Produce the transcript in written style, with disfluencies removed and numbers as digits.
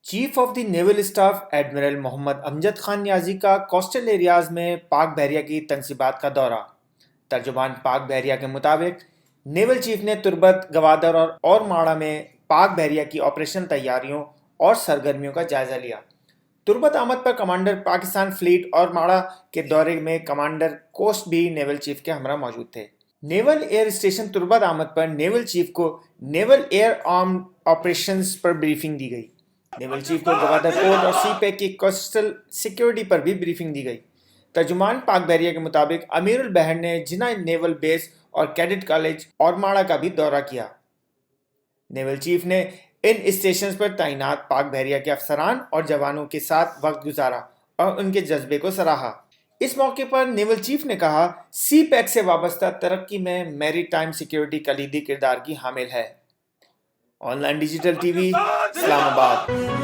Chief of the naval staff admiral Muhammad Amjad Khan Niazi کا coastal areas میں پاک بحریہ کی تنصیبات کا دورہ۔ ترجمان پاک بحریہ کے مطابق نیول چیف نے تربت، گوادر اور ماڑا میں پاک بحریہ کی آپریشن تیاریوں اور سرگرمیوں کا جائزہ لیا۔ تربت آمد پر کمانڈر پاکستان فلیٹ اور ماڑا کے دورے میں کمانڈر کوسٹ بھی نیول چیف کے ہمراہ موجود تھے۔ نیول ایئر اسٹیشن تربت آمد پر نیول چیف کو نیول ایئر آرمڈ آپریشنز پر بریفنگ دی گئی۔ نیول چیف کو گوادر پورٹ اور سی پیک کی کوسٹل سیکیورٹی پر بھی بریفنگ دی گئی۔ ترجمان پاک بحریہ کے مطابق امیر البحر نے جناح نیول بیس اور کیڈٹ کالج اور ماڑا کا بھی دورہ کیا۔ نیول چیف نے ان اسٹیشنز پر تعینات پاک بحریہ کے افسران اور جوانوں کے ساتھ وقت گزارا اور ان کے جذبے کو سراہا۔ اس موقع پر نیول چیف نے کہا، سی پیک سے وابستہ ترقی میں میری ٹائم سیکیورٹی کلیدی کردار کی حامل ہے۔ Online digital TV, اسلام آباد۔